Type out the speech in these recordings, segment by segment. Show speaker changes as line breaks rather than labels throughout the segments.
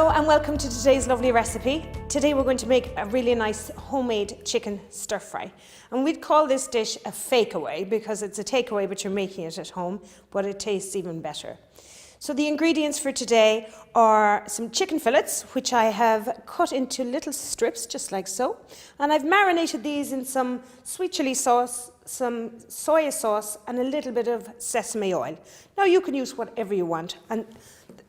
Hello and welcome to today's lovely recipe. Today we're going to make a really nice homemade chicken stir fry. And we'd call this dish a fakeaway because it's a takeaway but you're making it at home, but it tastes even better. So the ingredients for today are some chicken fillets, which I have cut into little strips just like so. And I've marinated these in some sweet chili sauce, some soy sauce and a little bit of sesame oil. Now you can use whatever you want. And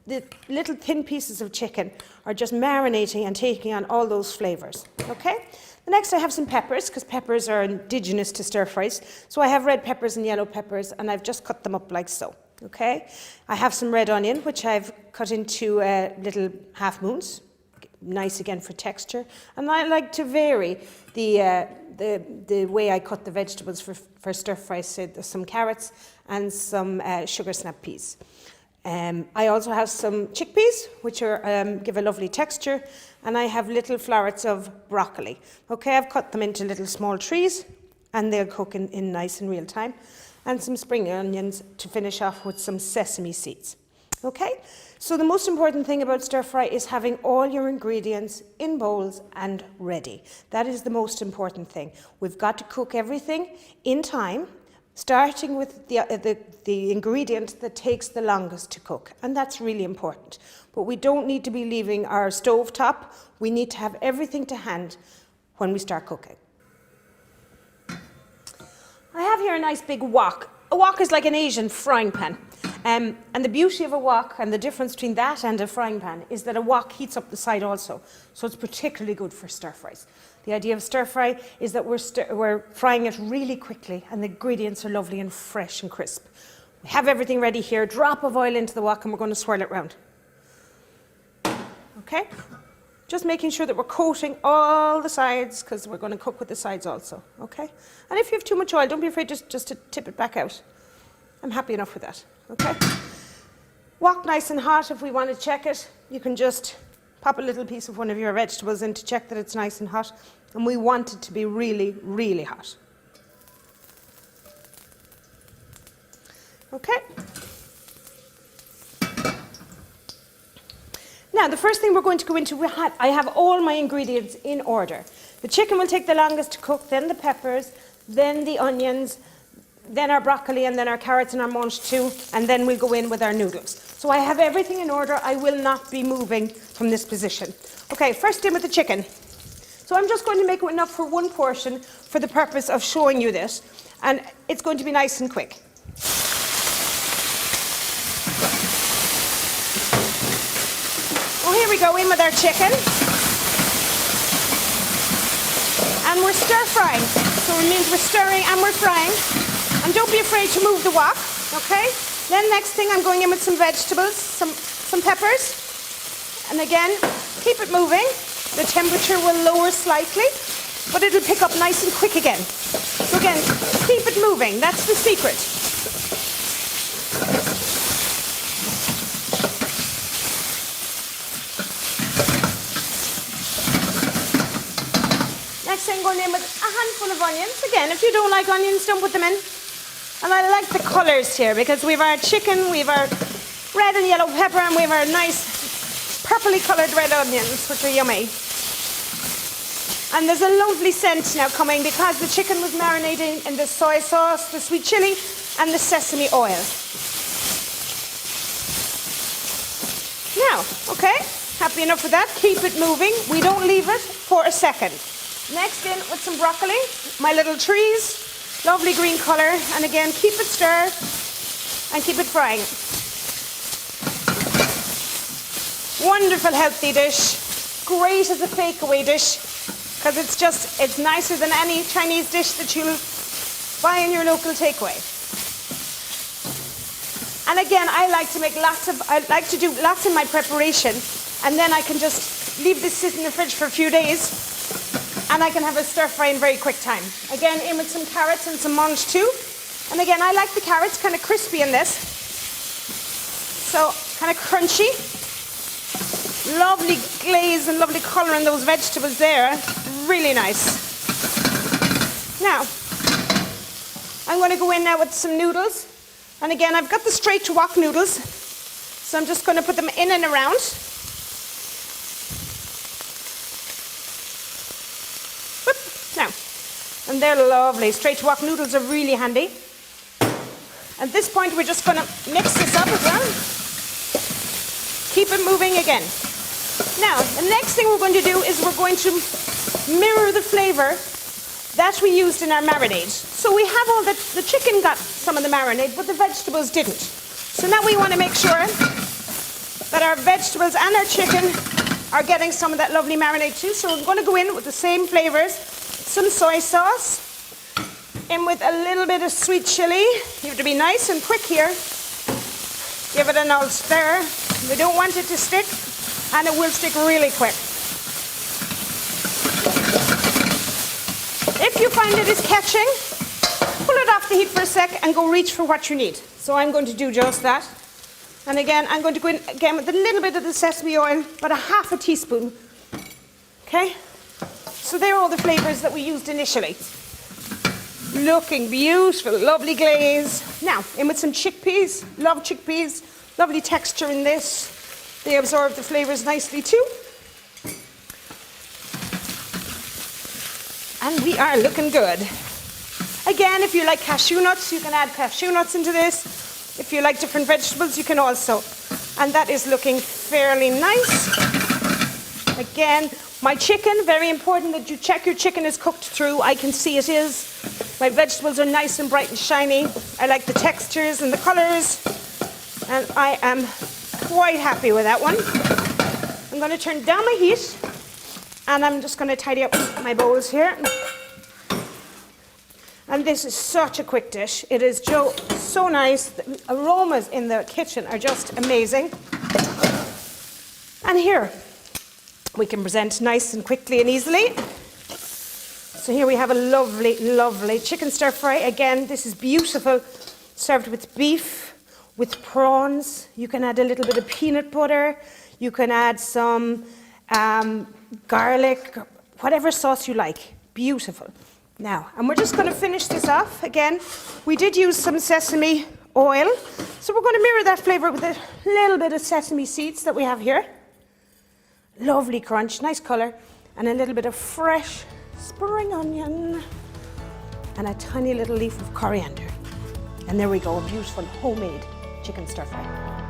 the little thin pieces of chicken are just marinating and taking on all those flavours, okay? The next I have some peppers, because peppers are indigenous to stir fries. So I have red peppers and yellow peppers, and I've just cut them up like so, okay? I have some red onion, which I've cut into little half moons, nice again for texture. And I like to vary the way I cut the vegetables for stir fries. So there's some carrots and some sugar snap peas. I also have some chickpeas, which are, give a lovely texture, and I have little florets of broccoli. Okay, I've cut them into little small trees, and they'll cook in nice and real time. And some spring onions to finish off with some sesame seeds. Okay, so the most important thing about stir fry is having all your ingredients in bowls and ready. That is the most important thing. We've got to cook everything in time, starting with the ingredient that takes the longest to cook, and that's really important. But we don't need to be leaving our stove top. We need to have everything to hand when we start cooking. I have here a nice big wok. A wok is like an Asian frying pan. And the beauty of a wok and the difference between that and a frying pan is that a wok heats up the side also. So it's particularly good for stir fries. The idea of stir fry is that we're frying it really quickly and the ingredients are lovely and fresh and crisp. We have everything ready here. Drop of oil into the wok and we're going to swirl it round. Okay? Just making sure that we're coating all the sides because we're going to cook with the sides also. Okay? And if you have too much oil, don't be afraid just to tip it back out. I'm happy enough with that. Okay? Wok nice and hot. If we want to check it, you can just pop a little piece of one of your vegetables in to check that it's nice and hot. And we want it to be really, really hot. Okay? Now, the first thing we're going to go into, I have all my ingredients in order. The chicken will take the longest to cook, then the peppers, then the onions, then our broccoli, and then our carrots and our mange too, and then we'll go in with our noodles. So I have everything in order. I will not be moving from this position. Okay, first in with the chicken. So I'm just going to make enough for one portion for the purpose of showing you this, and it's going to be nice and quick. Oh, here we go, in with our chicken. And we're stir frying. So it means we're stirring and we're frying. And don't be afraid to move the wok, okay? Then next thing I'm going in with some vegetables, some peppers. And again, keep it moving. The temperature will lower slightly, but it'll pick up nice and quick again. So again, keep it moving, that's the secret. Next thing, going in with a handful of onions. Again, if you don't like onions, don't put them in. And I like the colours here because we have our chicken, we have our red and yellow pepper, and we have our nice purpley coloured red onions, which are yummy. And there's a lovely scent now coming because the chicken was marinating in the soy sauce, the sweet chili, and the sesame oil. Now, okay, happy enough with that. Keep it moving. We don't leave it for a second. Next in with some broccoli, my little trees. Lovely green colour, and again, keep it stirred and keep it frying. Wonderful healthy dish, great as a takeaway dish, because it's nicer than any Chinese dish that you'll buy in your local takeaway. And again, I like to do lots in my preparation, and then I can just leave this sit in the fridge for a few days. And I can have a stir fry in very quick time. Again, in with some carrots and some mange too. And again, I like the carrots kind of crispy in this. So, kind of crunchy. Lovely glaze and lovely colour in those vegetables there. Really nice. Now, I'm going to go in now with some noodles. And again, I've got the straight to wok noodles. So I'm just going to put them in and around. And they're lovely. Straight to wok noodles are really handy. At this point, we're just going to mix this up as well. Keep it moving again. Now, the next thing we're going to do is we're going to mirror the flavor that we used in our marinade. So we have all the chicken got some of the marinade, but the vegetables didn't. So now we want to make sure that our vegetables and our chicken are getting some of that lovely marinade too. So we're going to go in with the same flavors, some soy sauce, in with a little bit of sweet chili. You have to be nice and quick here. Give it an old stir. We don't want it to stick, and it will stick really quick. If you find it is catching, pull it off the heat for a sec and go reach for what you need. So I'm going to do just that. And again, I'm going to go in again with a little bit of the sesame oil, about a half a teaspoon. Okay? So there are all the flavors that we used initially. Looking beautiful, lovely glaze. Now, in with some chickpeas. Love chickpeas. Lovely texture in this. They absorb the flavors nicely too. And we are looking good. Again, if you like cashew nuts, you can add cashew nuts into this. If you like different vegetables, you can also. And that is looking fairly nice. Again, my chicken, very important that you check your chicken is cooked through. I can see it is. My vegetables are nice and bright and shiny. I like the textures and the colors. And I am quite happy with that one. I'm going to turn down my heat. And I'm just going to tidy up my bowls here. And this is such a quick dish. It is so nice. The aromas in the kitchen are just amazing. And here, we can present nice and quickly and easily. So here we have a lovely, lovely chicken stir fry. Again, this is beautiful. Served with beef, with prawns. You can add a little bit of peanut butter. You can add some garlic, whatever sauce you like. Beautiful. Now, and we're just going to finish this off. Again, we did use some sesame oil. So we're going to mirror that flavor with a little bit of sesame seeds that we have here. Lovely crunch, nice color, and a little bit of fresh spring onion and a tiny little leaf of coriander. And there we go, a beautiful homemade chicken stir fry.